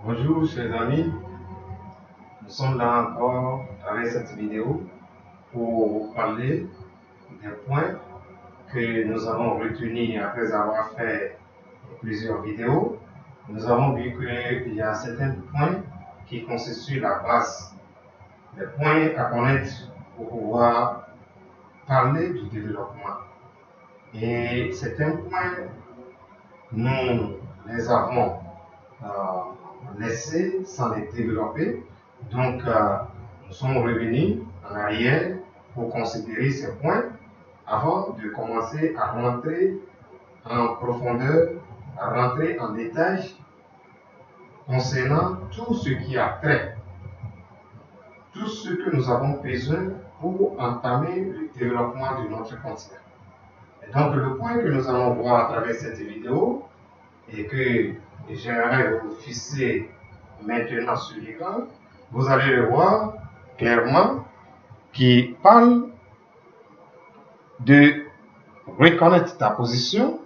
Bonjour chers amis, nous sommes là encore avec cette vidéo pour vous parler des points que nous avons retenus après avoir fait plusieurs vidéos. Nous avons vu qu'il y a certains points qui constituent la base, des points à connaître pour pouvoir parler du développement. Et certains points, nous les avons laissés sans les développer. Donc, nous sommes revenus en arrière pour considérer ces points avant de commencer à rentrer en profondeur, à rentrer en détail concernant tout ce qui a trait, tout ce que nous avons besoin pour entamer le développement de notre continent. Et donc, le point que nous allons voir à travers cette vidéo et que j'aimerais vous fixer maintenant sur l'écran, vous allez le voir clairement, qui parle de reconnaître ta position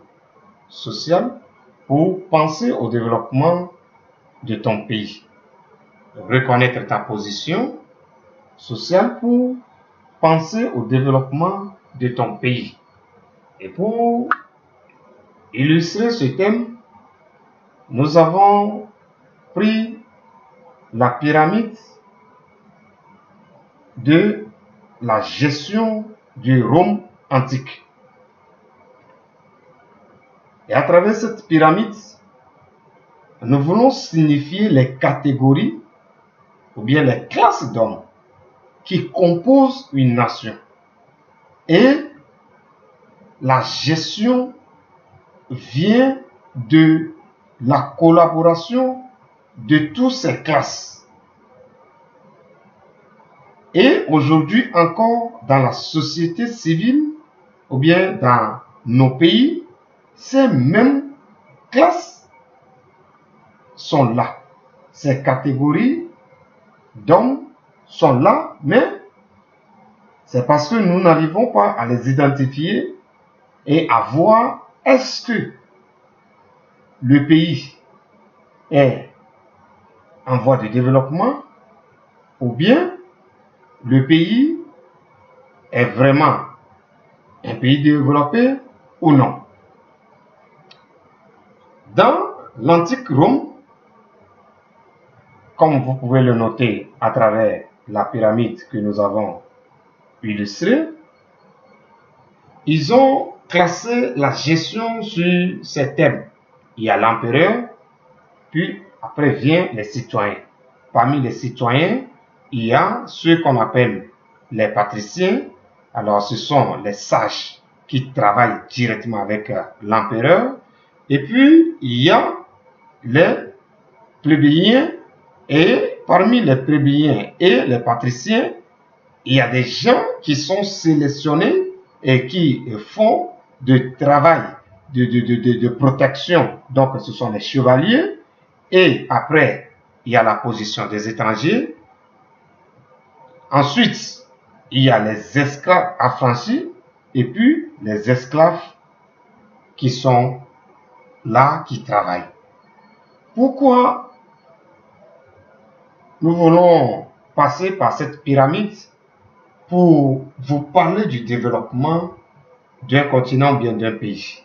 sociale pour penser au développement de ton pays. Reconnaître ta position sociale pour penser au développement de ton pays. Et pour illustrer ce thème, nous avons pris la pyramide de la gestion du Rome antique. Et à travers cette pyramide, nous voulons signifier les catégories ou bien les classes d'hommes qui composent une nation. Et la gestion vient de la collaboration de toutes ces classes. Et aujourd'hui encore, dans la société civile ou bien dans nos pays, ces mêmes classes sont là. Ces catégories d'hommes sont là, mais c'est parce que nous n'arrivons pas à les identifier et à voir est-ce que le pays est en voie de développement ou bien le pays est vraiment un pays développé ou non. Dans l'antique Rome, comme vous pouvez le noter à travers la pyramide que nous avons illustrée, ils ont classé la gestion sur ces thèmes. Il y a l'empereur, puis après viennent les citoyens. Parmi les citoyens, il y a ceux qu'on appelle les patriciens. Alors, ce sont les sages qui travaillent directement avec l'empereur. Et puis, il y a les plébéiens. Et parmi les plébéiens et les patriciens, il y a des gens qui sont sélectionnés et qui font du travail de protection. Donc, ce sont les chevaliers. Et après, il y a la position des étrangers. Ensuite, il y a les esclaves affranchis et puis les esclaves qui sont là, qui travaillent. Pourquoi nous voulons passer par cette pyramide pour vous parler du développement d'un continent ou bien d'un pays?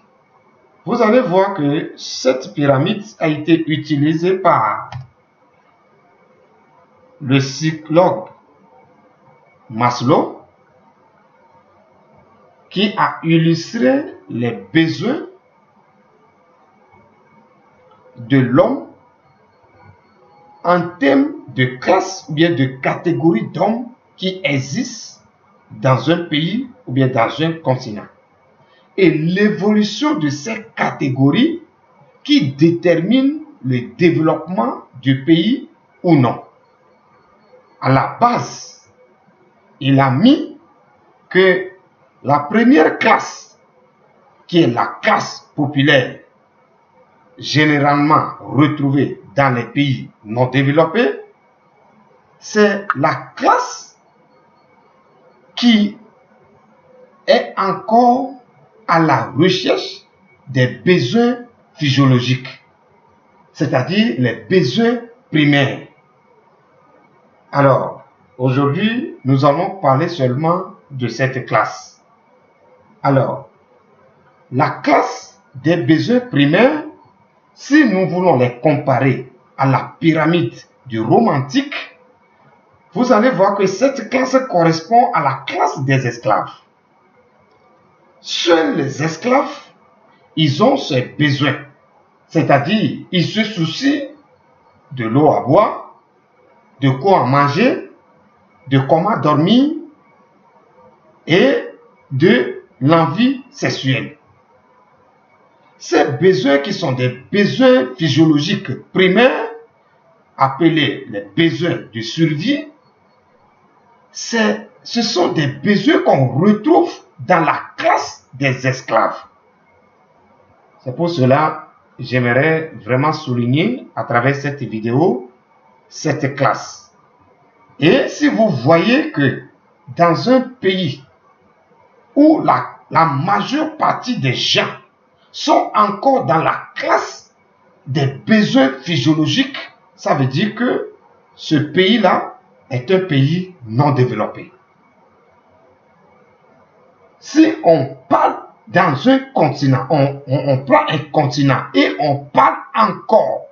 Vous allez voir que cette pyramide a été utilisée par le psychologue Maslow, qui a illustré les besoins de l'homme en termes de classe ou bien de catégorie d'hommes qui existent dans un pays ou bien dans un continent. Et l'évolution de ces catégories qui détermine le développement du pays ou non. À la base, il a mis que la première classe, qui est la classe populaire, généralement retrouvée dans les pays non développés, c'est la classe qui est encore à la recherche des besoins physiologiques, c'est-à-dire les besoins primaire. Alors, aujourd'hui, nous allons parler seulement de cette classe. Alors, la classe des besoins primaires, si nous voulons les comparer à la pyramide du Rome antique, vous allez voir que cette classe correspond à la classe des esclaves. Seuls les esclaves, ils ont ces besoins. C'est-à-dire, ils se soucient de l'eau à boire, de quoi manger, de comment dormir et de l'envie sexuelle. Ces besoins qui sont des besoins physiologiques primaires, appelés les besoins de survie, ce sont des besoins qu'on retrouve dans la classe des esclaves. C'est pour cela que j'aimerais vraiment souligner à travers cette vidéo cette classe. Et si vous voyez que dans un pays où la majeure partie des gens sont encore dans la classe des besoins physiologiques, ça veut dire que ce pays-là est un pays non développé. Si on parle dans un continent, on prend un continent et on parle encore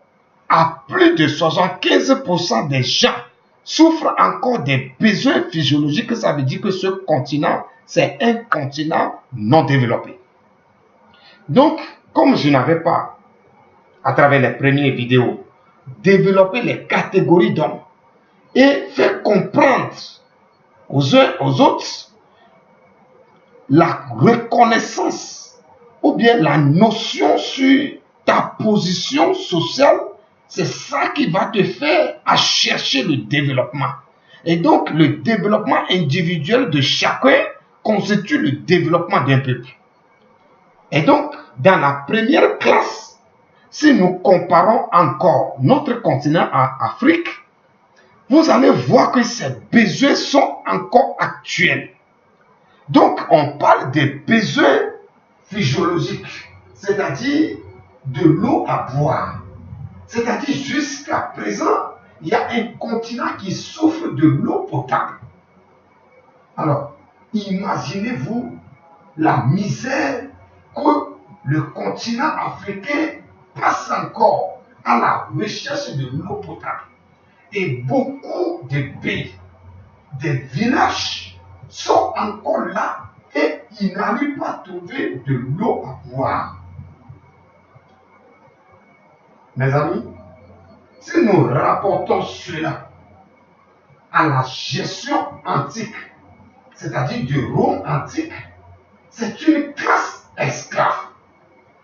à plus de 75% des gens souffrent encore des besoins physiologiques, ça veut dire que ce continent, c'est un continent non développé. Donc, comme je n'avais pas, à travers les premières vidéos, développé les catégories d'hommes et fait comprendre aux uns aux autres la reconnaissance ou bien la notion sur ta position sociale, c'est ça qui va te faire à chercher le développement. Et donc, le développement individuel de chacun constitue le développement d'un peuple. Et donc, dans la première classe, si nous comparons encore notre continent à Afrique, vous allez voir que ces besoins sont encore actuels. Donc, on parle des besoins physiologiques, c'est-à-dire de l'eau à boire. C'est-à-dire, jusqu'à présent, il y a un continent qui souffre de l'eau potable. Alors, imaginez-vous la misère que le continent africain passe encore à la recherche de l'eau potable. Et beaucoup de pays, des villages sont encore là et ils n'arrivent pas à trouver de l'eau à boire. Mes amis, si nous rapportons cela à la gestion antique, c'est-à-dire du Rome antique, c'est une classe esclave.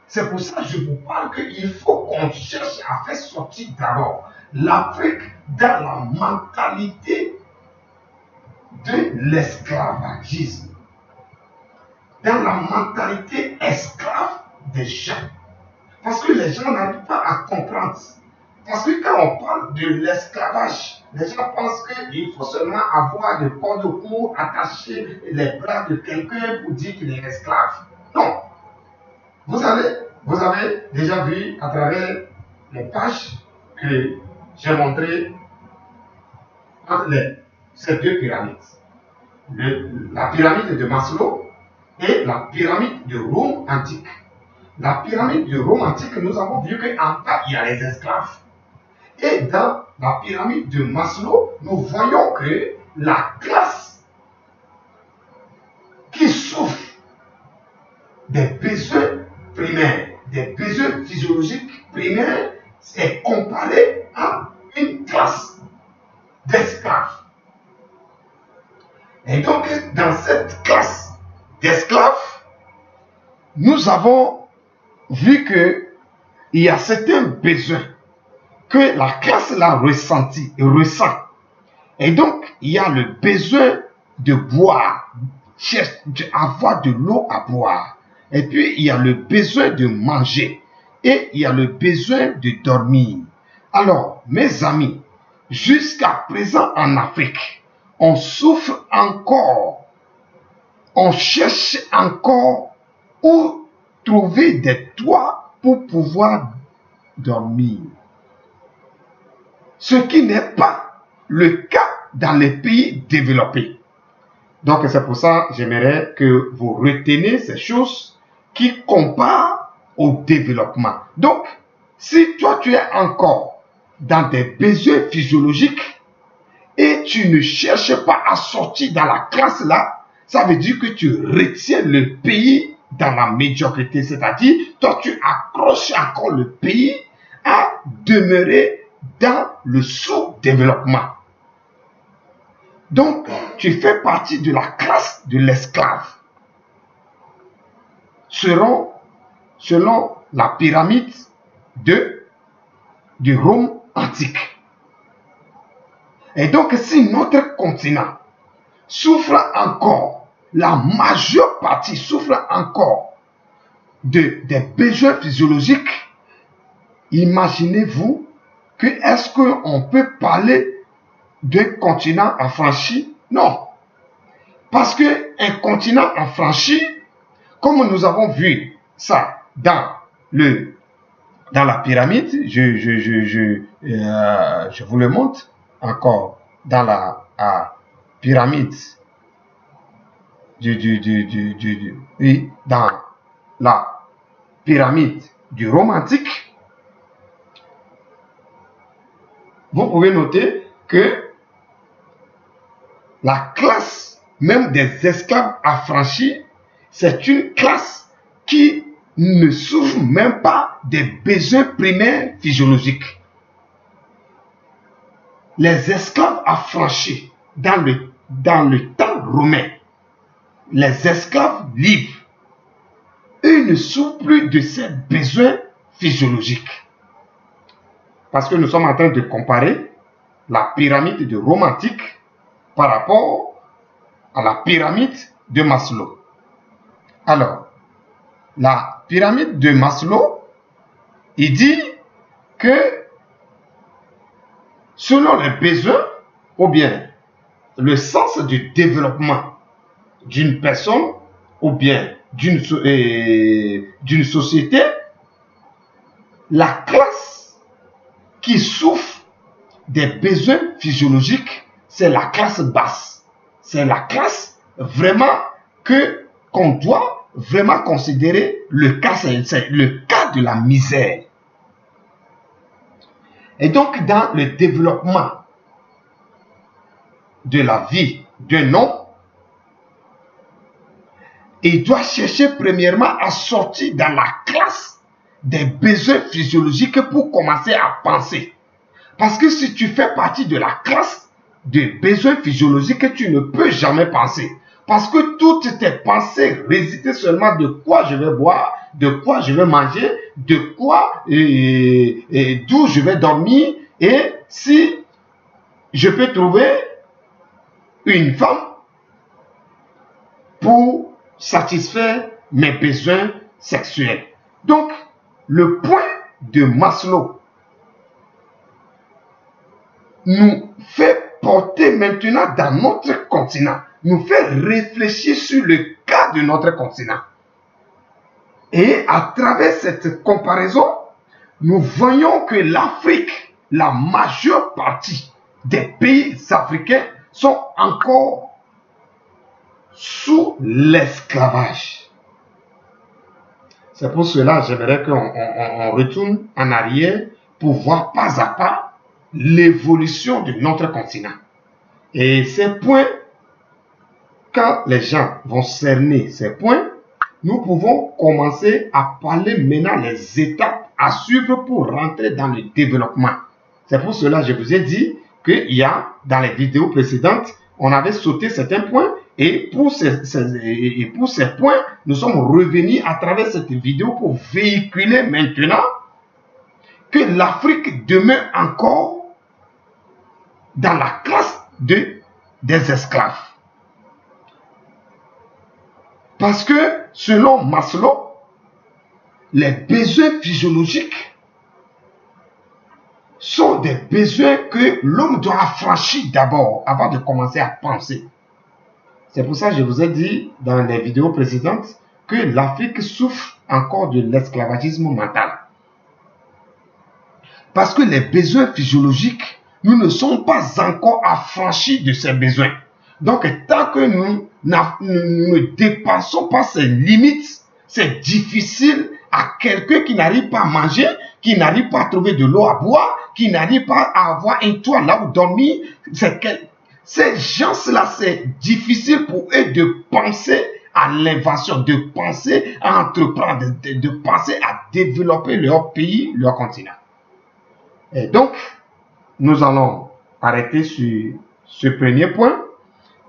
C'est pour ça que je vous parle qu'il faut qu'on cherche à faire sortir d'abord l'Afrique dans la mentalité de l'esclavagisme, dans la mentalité esclave des gens. Parce que les gens n'arrivent pas à comprendre. Parce que quand on parle de l'esclavage, les gens pensent qu'il faut seulement avoir des cordes de cou, attacher les bras de quelqu'un pour dire qu'il est esclave. Non. Vous avez déjà vu à travers les pages que j'ai montrées entre ces deux pyramides. La pyramide de Maslow et la pyramide de Rome antique. La pyramide de Rome antique, nous avons vu qu'en bas, il y a les esclaves. Et dans la pyramide de Maslow, nous voyons que la classe qui souffre des besoins primaires, des besoins physiologiques primaires, est comparée à une classe d'esclaves. Et donc, dans cette classe d'esclaves, nous avons vu qu'il y a certains besoins que la classe-là ressent. Et donc, il y a le besoin de boire, d'avoir de l'eau à boire. Et puis, il y a le besoin de manger. Et il y a le besoin de dormir. Alors, mes amis, jusqu'à présent en Afrique, on souffre encore. On cherche encore où trouver des toits pour pouvoir dormir. Ce qui n'est pas le cas dans les pays développés. Donc c'est pour ça que j'aimerais que vous reteniez ces choses qui comparent au développement. Donc, si toi tu es encore dans des besoins physiologiques et tu ne cherches pas à sortir dans la classe là, ça veut dire que tu retiens le pays dans la médiocrité. C'est-à-dire, toi tu accroches encore le pays à demeurer dans le sous-développement. Donc, tu fais partie de la classe de l'esclave. Selon la pyramide du Rome antique. Et donc, si notre continent souffre encore, la majeure partie souffre encore des besoins physiologiques, imaginez-vous que est-ce qu'on peut parler d'un continent affranchi? Non. Parce qu'un continent affranchi, comme nous avons vu ça dans la pyramide, je vous le montre encore dans la pyramide dans la pyramide du Rome antique, vous pouvez noter que la classe même des esclaves affranchis, c'est une classe qui ne souffre même pas des besoins primaires physiologiques. Les esclaves affranchis dans le temps romain, les esclaves libres, eux ne souffrent plus de ces besoins physiologiques. Parce que nous sommes en train de comparer la pyramide de Rome antique par rapport à la pyramide de Maslow. Alors, la pyramide de Maslow, il dit que selon les besoins, ou bien le sens du développement d'une personne, ou bien d'une société, la classe qui souffre des besoins physiologiques, c'est la classe basse. C'est la classe vraiment qu'on doit vraiment considérer le cas, c'est le cas de la misère. Et donc, dans le développement de la vie d'un homme, il doit chercher premièrement à sortir dans la classe des besoins physiologiques pour commencer à penser. Parce que si tu fais partie de la classe des besoins physiologiques, tu ne peux jamais penser. Parce que toutes tes pensées résident seulement de quoi je vais boire, de quoi je vais manger, de quoi et d'où je vais dormir, et si je peux trouver une femme pour satisfaire mes besoins sexuels. Donc, le point de Maslow nous fait porter maintenant dans notre continent, nous fait réfléchir sur le cas de notre continent. Et à travers cette comparaison, nous voyons que l'Afrique, la majeure partie des pays africains sont encore sous l'esclavage. C'est pour cela que j'aimerais qu'on retourne en arrière pour voir pas à pas l'évolution de notre continent. Et ces points, quand les gens vont cerner ces points, nous pouvons commencer à parler maintenant les étapes à suivre pour rentrer dans le développement. C'est pour cela que je vous ai dit qu'il y a, dans les vidéos précédentes, on avait sauté certains points. Et pour ces points, nous sommes revenus à travers cette vidéo pour véhiculer maintenant que l'Afrique demeure encore dans la classe des esclaves. Parce que selon Maslow, les besoins physiologiques sont des besoins que l'homme doit affranchir d'abord avant de commencer à penser. C'est pour ça que je vous ai dit dans les vidéos précédentes que l'Afrique souffre encore de l'esclavagisme mental. Parce que les besoins physiologiques nous ne sommes pas encore affranchis de ces besoins. Donc, tant que nous ne dépassons pas ces limites, c'est difficile à quelqu'un qui n'arrive pas à manger, qui n'arrive pas à trouver de l'eau à boire, qui n'arrive pas à avoir un toit là où dormir. Ces gens-là, c'est difficile pour eux de penser à l'invention, de penser à entreprendre, de penser à développer leur pays, leur continent. Et donc, nous allons arrêter sur ce premier point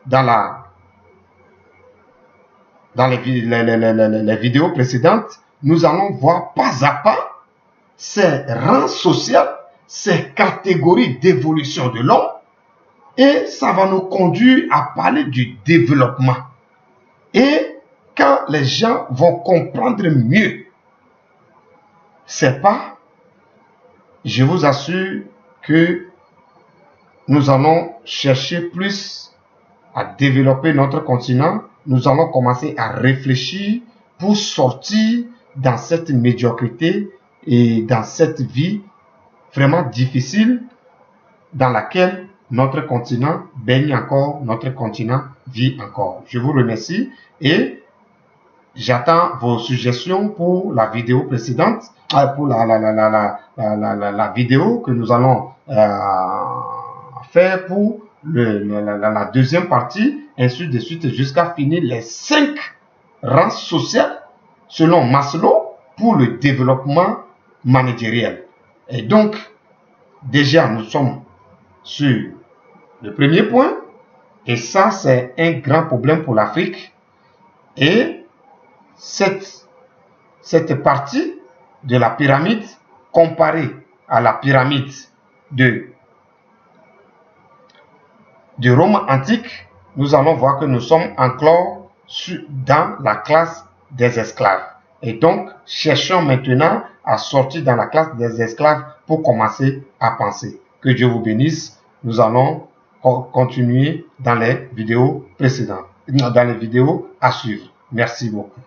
dans les vidéos précédentes. Nous allons voir pas à pas ces rangs sociaux, ces catégories d'évolution de l'homme, et ça va nous conduire à parler du développement. Et quand les gens vont comprendre mieux, c'est pas, je vous assure que nous allons chercher plus à développer notre continent. Nous allons commencer à réfléchir pour sortir dans cette médiocrité et dans cette vie vraiment difficile dans laquelle notre continent baigne encore, notre continent vit encore. Je vous remercie et j'attends vos suggestions pour la vidéo précédente, pour la vidéo que nous allons faire pour la deuxième partie, ainsi de suite, jusqu'à finir les 5 rangs sociaux selon Maslow pour le développement managériel. Et donc, déjà, nous sommes sur le premier point, et ça, c'est un grand problème pour l'Afrique. Et cette partie de la pyramide, comparée à la pyramide de Rome antique, nous allons voir que nous sommes encore dans la classe des esclaves. Et donc, cherchons maintenant à sortir dans la classe des esclaves pour commencer à penser. Que Dieu vous bénisse. Nous allons continuer dans les vidéos précédentes, dans les vidéos à suivre. Merci beaucoup.